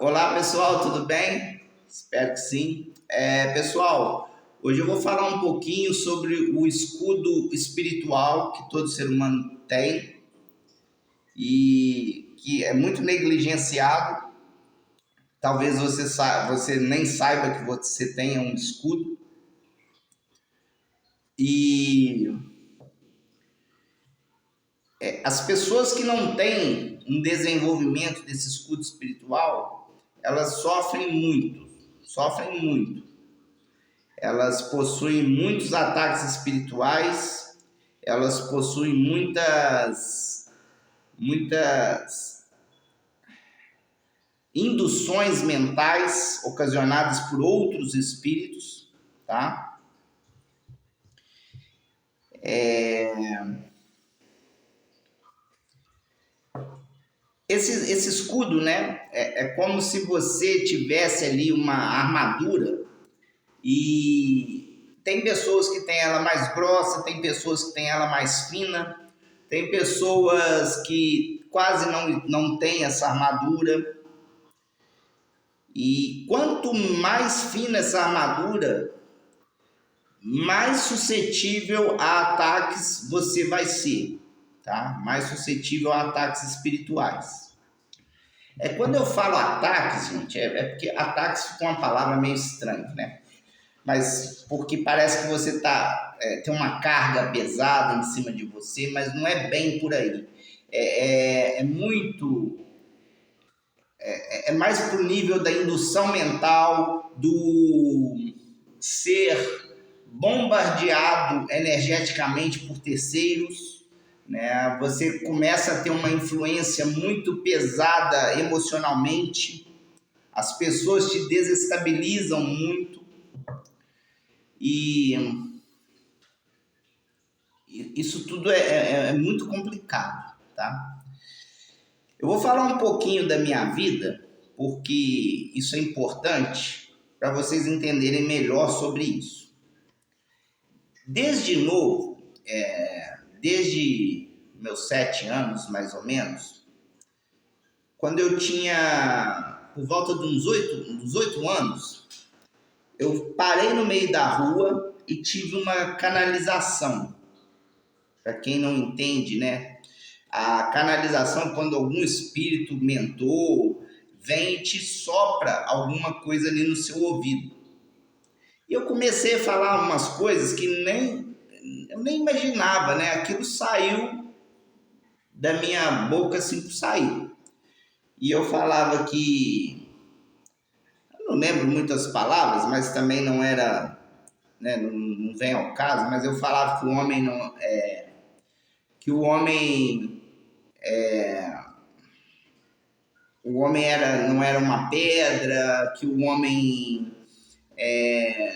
Olá pessoal, tudo bem? Espero que sim. Pessoal, hoje eu vou falar um pouquinho sobre o escudo espiritual que todo ser humano tem e que é muito negligenciado. Talvez você nem saiba que você tenha um escudo. E as pessoas que não têm um desenvolvimento desse escudo espiritual, elas sofrem muito. Elas possuem muitos ataques espirituais, elas possuem muitas induções mentais ocasionadas por outros espíritos, tá? Esse escudo, né, é como se você tivesse ali uma armadura e tem pessoas que têm ela mais grossa, tem pessoas que têm ela mais fina, tem pessoas que quase não têm essa armadura. E quanto mais fina essa armadura, mais suscetível a ataques você vai ser, tá? Mais suscetível a ataques espirituais. Quando eu falo ataques, gente, porque ataques ficou uma palavra meio estranha, né? Mas porque parece que você tem uma carga pesada em cima de você, mas não é bem por aí. É mais para o nível da indução mental, do ser bombardeado energeticamente por terceiros, né? Você começa a ter uma influência muito pesada emocionalmente, as pessoas te desestabilizam muito e isso tudo é muito complicado, tá? Eu vou falar um pouquinho da minha vida, porque isso é importante para vocês entenderem melhor sobre isso. Desde novo, desde meus 7 anos, mais ou menos, quando eu tinha por volta de uns 8 anos, eu parei no meio da rua e tive uma canalização. Para quem não entende, né? A canalização é quando algum espírito mentor vem e te sopra alguma coisa ali no seu ouvido. E eu comecei a falar umas coisas que eu nem imaginava, né? Aquilo saiu da minha boca assim por sair. E eu falava que, eu não lembro muitas palavras, mas também não era, né? Não vem ao caso, mas eu falava que o homem não que o homem não era uma pedra, que o homem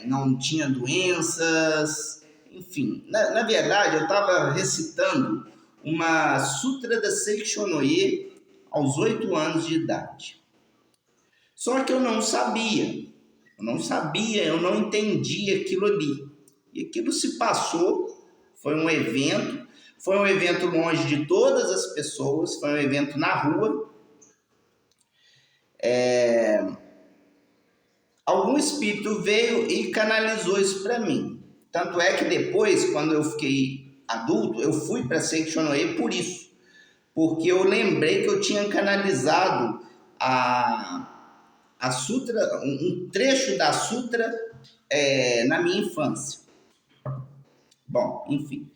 não tinha doenças, enfim. Na verdade, eu estava recitando uma Sutra da Seichonoye aos 8 anos de idade. Só que eu não sabia, eu não entendia aquilo ali. E aquilo se passou, foi um evento longe de todas as pessoas, foi um evento na rua. Algum espírito veio e canalizou isso para mim. Tanto é que depois, quando eu fiquei adulto, eu fui para Seichonoye por isso. Porque eu lembrei que eu tinha canalizado a sutra, um trecho da sutra na minha infância. Bom, enfim.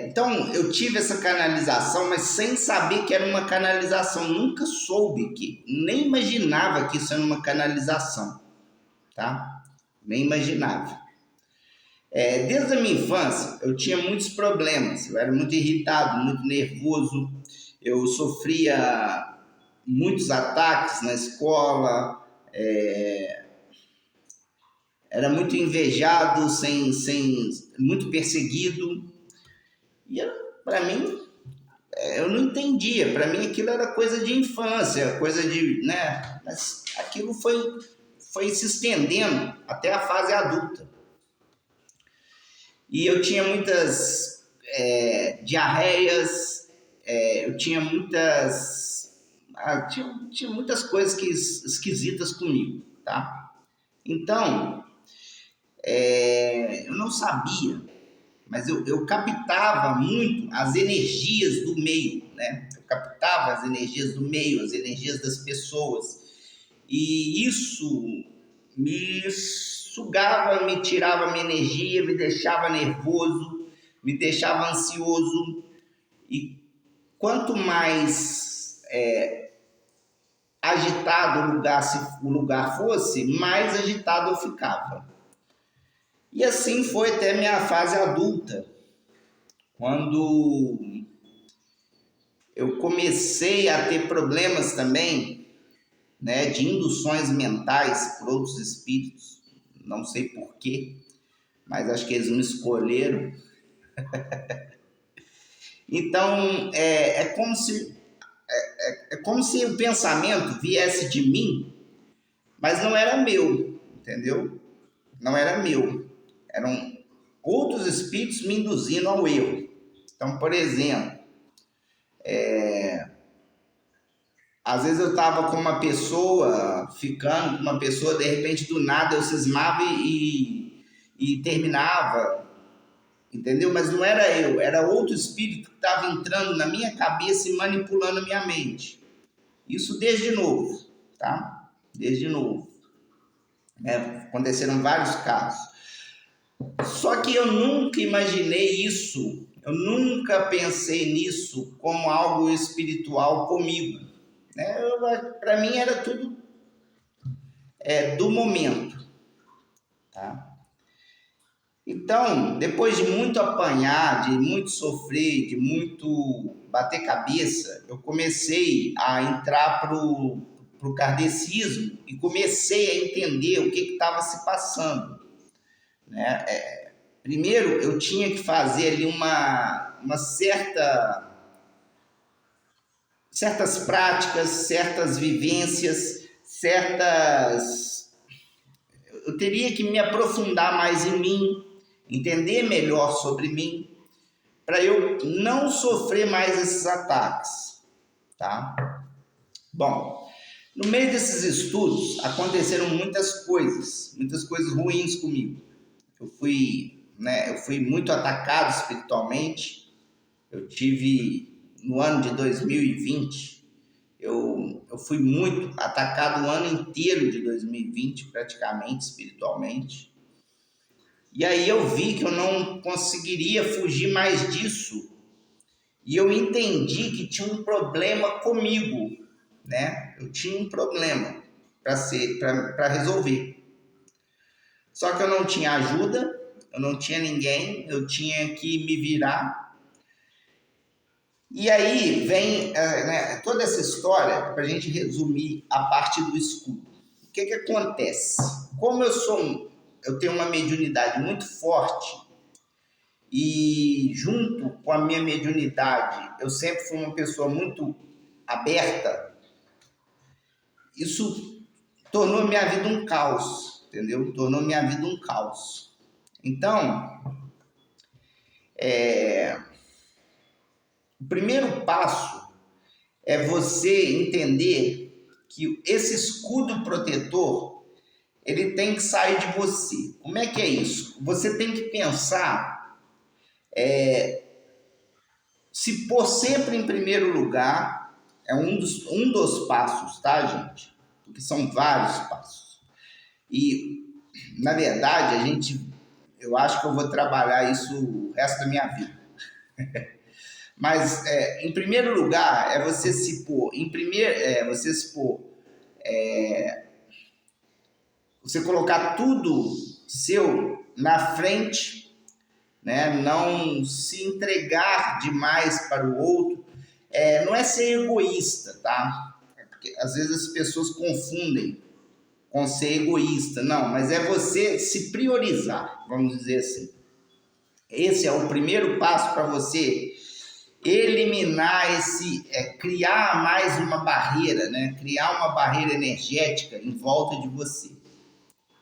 Então, eu tive essa canalização, mas sem saber que era uma canalização. Nunca soube, nem imaginava que isso era uma canalização, tá? Nem imaginava. Desde a minha infância, eu tinha muitos problemas. Eu era muito irritado, muito nervoso. Eu sofria muitos ataques na escola. Era muito invejado, muito perseguido. E para mim, eu não entendia. Para mim, aquilo era coisa de infância, coisa de, né? Mas aquilo foi se estendendo até a fase adulta. E eu tinha muitas diarreias, eu tinha tinha muitas coisas esquisitas comigo, tá? Então, eu não sabia, mas eu captava muito as energias do meio, né? Eu captava as energias do meio, as energias das pessoas. E isso me sugava, me tirava minha energia, me deixava nervoso, me deixava ansioso. E quanto mais agitado o lugar fosse, mais agitado eu ficava. E assim foi até minha fase adulta, quando eu comecei a ter problemas também, né, de induções mentais por outros espíritos. Não sei porquê, mas acho que eles me escolheram. Então, é como se o pensamento viesse de mim, mas não era meu, entendeu? Não era meu. Eram outros espíritos me induzindo ao erro. Então, por exemplo, às vezes eu estava com uma pessoa, ficando com uma pessoa, de repente, do nada eu cismava e terminava, entendeu? Mas não era eu, era outro espírito que estava entrando na minha cabeça e manipulando a minha mente. Isso desde novo, tá? Desde novo. Aconteceram vários casos. Só que eu nunca imaginei isso, eu nunca pensei nisso como algo espiritual comigo. Né? Para mim era tudo do momento. Tá? Então, depois de muito apanhar, de muito sofrer, de muito bater cabeça, eu comecei a entrar pro kardecismo e comecei a entender o que estava se passando. Né? Primeiro, eu tinha que fazer ali certas práticas, certas vivências, eu teria que me aprofundar mais em mim, entender melhor sobre mim, para eu não sofrer mais esses ataques, tá? Bom, no meio desses estudos aconteceram muitas coisas ruins comigo. Eu fui muito atacado espiritualmente. Eu tive, no ano de 2020, eu fui muito atacado o ano inteiro de 2020, praticamente, espiritualmente. E aí eu vi que eu não conseguiria fugir mais disso. E eu entendi que tinha um problema comigo, né? Eu tinha um problema para resolver. Só que eu não tinha ajuda, eu não tinha ninguém, eu tinha que me virar. E aí vem toda essa história, para a gente resumir a parte do escudo. O que acontece? Como eu tenho uma mediunidade muito forte, e junto com a minha mediunidade, eu sempre fui uma pessoa muito aberta, isso tornou minha vida um caos, entendeu? Tornou minha vida um caos. Então, o primeiro passo é você entender que esse escudo protetor, ele tem que sair de você. Como é que é isso? Você tem que pensar se pôr sempre em primeiro lugar. É um dos passos, tá, gente? Porque são vários passos. E, na verdade, eu acho que eu vou trabalhar isso o resto da minha vida. Mas, em primeiro lugar, é você se pôr, você colocar tudo seu na frente, né? Não se entregar demais para o outro. Não é ser egoísta, tá? Porque às vezes as pessoas confundem com ser egoísta. Não, mas é você se priorizar, vamos dizer assim. Esse é o primeiro passo para você eliminar criar mais uma barreira, né? Criar uma barreira energética em volta de você.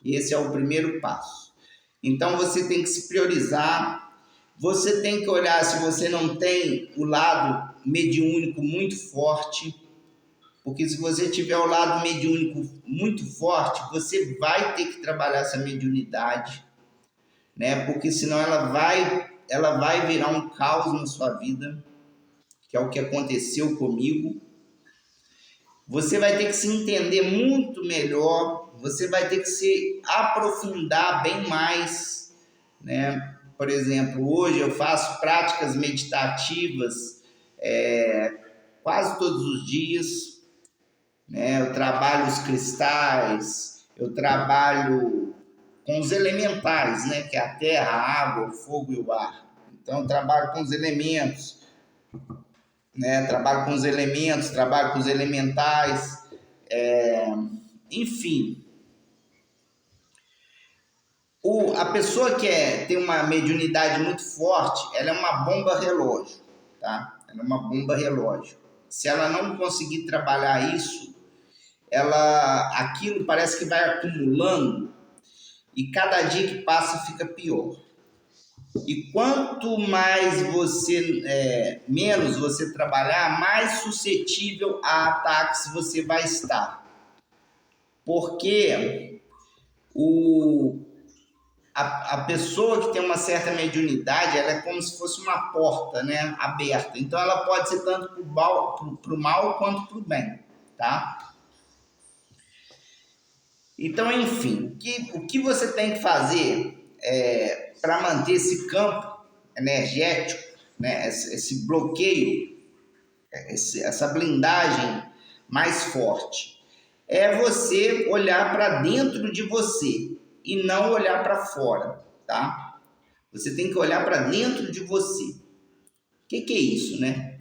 Esse é o primeiro passo. Então você tem que se priorizar, você tem que olhar se você não tem o lado mediúnico muito forte, Porque se você tiver o lado mediúnico muito forte, você vai ter que trabalhar essa mediunidade, né? Porque senão ela vai virar um caos na sua vida, que é o que aconteceu comigo. Você vai ter que se entender muito melhor, você vai ter que se aprofundar bem mais, né? Por exemplo, hoje eu faço práticas meditativas quase todos os dias, né? Eu trabalho os cristais, eu trabalho com os elementais, né? Que é a terra, a água, o fogo e o ar. Então eu trabalho com os elementos, né? Trabalho com os elementos, trabalho com os elementais, enfim. A pessoa que tem uma mediunidade muito forte, ela é uma bomba relógio, tá? Ela é uma bomba relógio. Se ela não conseguir trabalhar isso, aquilo parece que vai acumulando e cada dia que passa fica pior. E quanto menos você trabalhar, mais suscetível a ataques você vai estar. Porque a pessoa que tem uma certa mediunidade, ela é como se fosse uma porta, né, aberta. Então ela pode ser tanto para o mal quanto para o bem, tá? Então, enfim, o que você tem que fazer para manter esse campo energético, né, esse bloqueio, essa blindagem mais forte, é você olhar para dentro de você e não olhar para fora, tá? Você tem que olhar para dentro de você. O que é isso, né?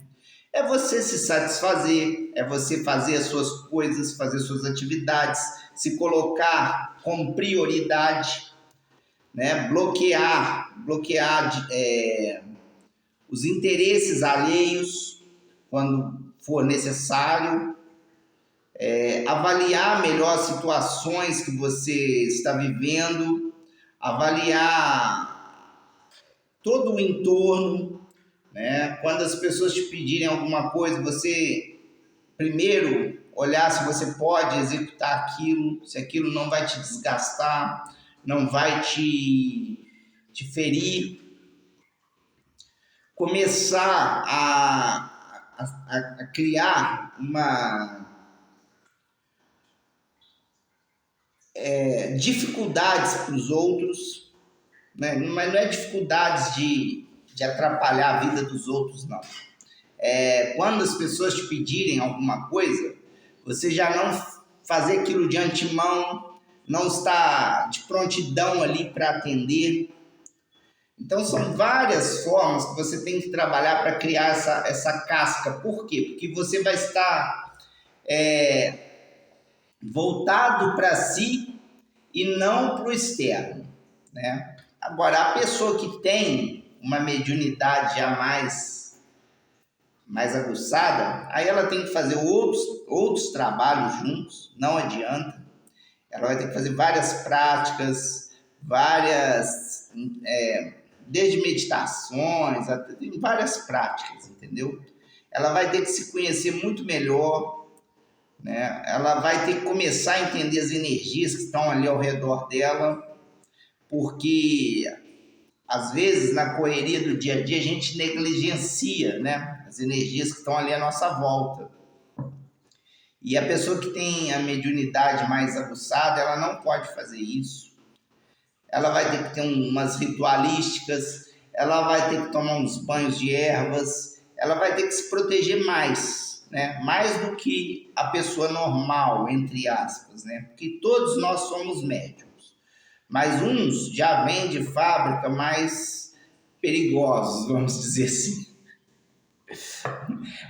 É você se satisfazer, é você fazer as suas coisas, fazer suas atividades, se colocar como prioridade, né? Bloquear os interesses alheios quando for necessário, avaliar melhor as situações que você está vivendo, avaliar todo o entorno, né? Quando as pessoas te pedirem alguma coisa, você primeiro olhar se você pode executar aquilo, se aquilo não vai te desgastar, não vai te ferir. Começar a criar dificuldades para os outros, né? Mas não é dificuldades de atrapalhar a vida dos outros, não. Quando as pessoas te pedirem alguma coisa, você já não fazer aquilo de antemão, não estar de prontidão ali para atender. Então, são várias formas que você tem que trabalhar para criar essa casca. Por quê? Porque você vai estar voltado para si e não para o externo, né? Agora, a pessoa que tem uma mediunidade já mais aguçada, aí ela tem que fazer outros trabalhos juntos, não adianta. Ela vai ter que fazer várias práticas, desde meditações, até várias práticas, entendeu? Ela vai ter que se conhecer muito melhor, né? Ela vai ter que começar a entender as energias que estão ali ao redor dela, porque às vezes na correria do dia a dia a gente negligencia, né, as energias que estão ali à nossa volta. E a pessoa que tem a mediunidade mais aguçada, ela não pode fazer isso. Ela vai ter que ter umas ritualísticas, ela vai ter que tomar uns banhos de ervas, ela vai ter que se proteger mais, né? Mais do que a pessoa normal, entre aspas, né? Porque todos nós somos médiums, mas uns já vêm de fábrica mais perigosos, vamos dizer assim.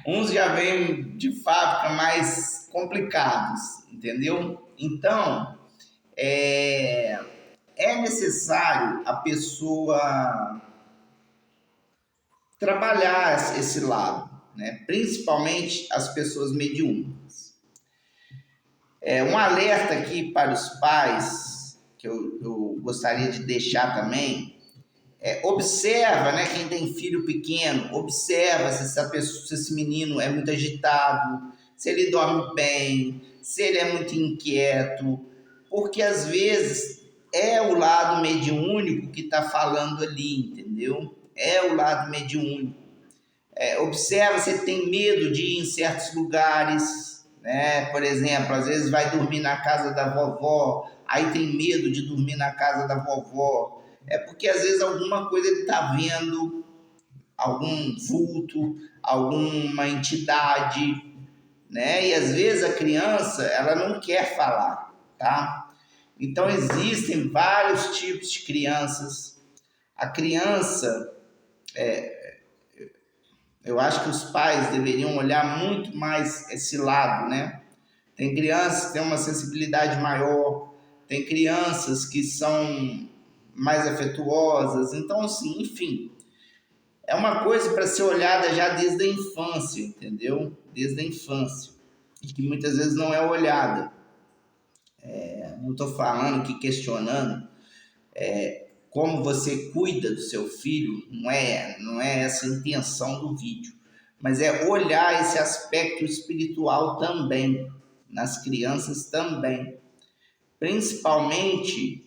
Uns já vêm de fábrica mais complicados, entendeu? Então, é necessário a pessoa trabalhar esse lado, né? Principalmente as pessoas mediúnicas. Um alerta aqui para os pais, que eu gostaria de deixar também, observa, né, quem tem filho pequeno, observa se esse menino é muito agitado, se ele dorme bem, se ele é muito inquieto, porque às vezes é o lado mediúnico que está falando ali, entendeu? É o lado mediúnico. Observa se ele tem medo de ir em certos lugares, né? Por exemplo, às vezes vai dormir na casa da vovó, aí tem medo de dormir na casa da vovó. É porque às vezes alguma coisa ele está vendo, algum vulto, alguma entidade, né? E às vezes a criança, ela não quer falar, tá? Então existem vários tipos de crianças. A criança, eu acho que os pais deveriam olhar muito mais esse lado, né? Tem crianças que têm uma sensibilidade maior, tem crianças que são mais afetuosas. Então, assim, enfim, é uma coisa para ser olhada já desde a infância, entendeu? Desde a infância. E que muitas vezes não é olhada. Não estou falando aqui questionando como você cuida do seu filho, não é essa a intenção do vídeo. Mas é olhar esse aspecto espiritual também, nas crianças também. Principalmente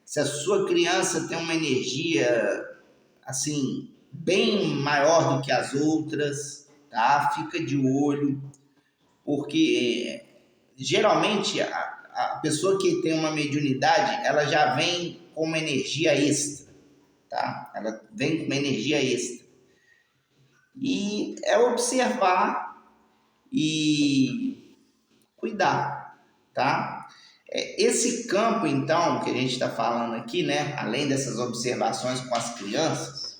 se a sua criança tem uma energia assim bem maior do que as outras, tá? Fica de olho, porque geralmente a pessoa que tem uma mediunidade, ela já vem com uma energia extra, tá? Ela vem com uma energia extra. E é observar e cuidar, tá? Esse campo, então, que a gente está falando aqui, né? Além dessas observações com as crianças,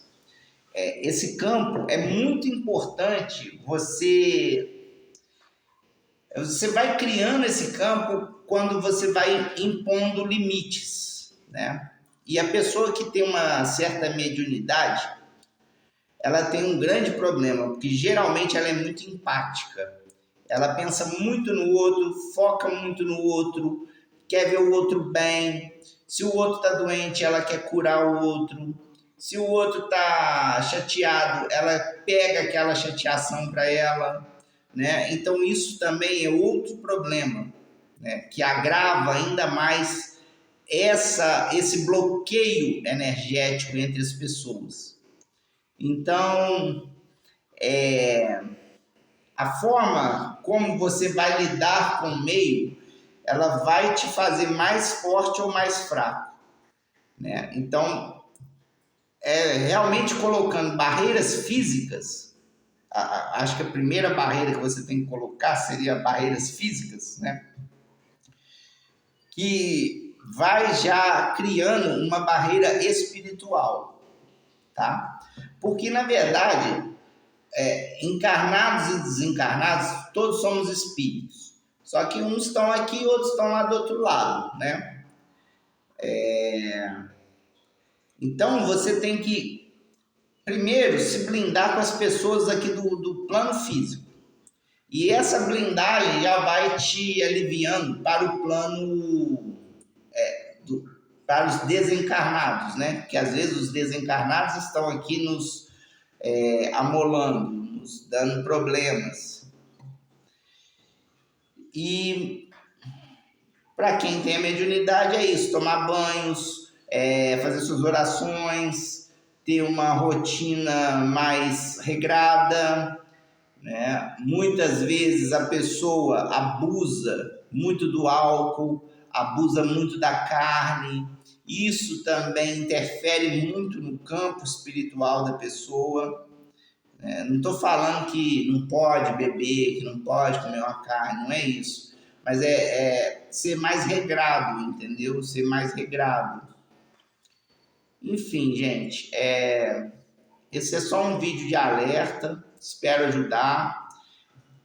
esse campo é muito importante. Você vai criando esse campo quando você vai impondo limites, né? E a pessoa que tem uma certa mediunidade, ela tem um grande problema, porque geralmente ela é muito empática. Ela pensa muito no outro, foca muito no outro, quer ver o outro bem. Se o outro está doente, ela quer curar o outro. Se o outro está chateado, ela pega aquela chateação para ela, né? Então isso também é outro problema, né? Que agrava ainda mais esse bloqueio energético entre as pessoas. Então, a forma como você vai lidar com o meio, ela vai te fazer mais forte ou mais fraco, né? Então, realmente colocando barreiras físicas, acho que a primeira barreira que você tem que colocar seria barreiras físicas, né? Que vai já criando uma barreira espiritual, tá? Porque, na verdade, encarnados e desencarnados, todos somos espíritos. Só que uns estão aqui e outros estão lá do outro lado, né? Então, você tem que, primeiro, se blindar com as pessoas aqui do plano físico. E essa blindagem já vai te aliviando para o plano para os desencarnados, né? Porque às vezes os desencarnados estão aqui nos amolando, nos dando problemas. E para quem tem a mediunidade é isso, tomar banhos, fazer suas orações, ter uma rotina mais regrada, né? Muitas vezes a pessoa abusa muito do álcool, abusa muito da carne. Isso também interfere muito no campo espiritual da pessoa. Não estou falando que não pode beber, que não pode comer uma carne, não é isso. Mas é ser mais regrado, entendeu? Ser mais regrado. Enfim, gente, esse é só um vídeo de alerta, espero ajudar.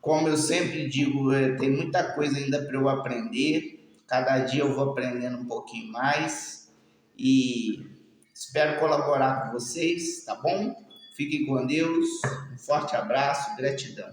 Como eu sempre digo, tem muita coisa ainda para eu aprender. Cada dia eu vou aprendendo um pouquinho mais. E espero colaborar com vocês, tá bom? Fiquem com Deus. Um forte abraço, gratidão.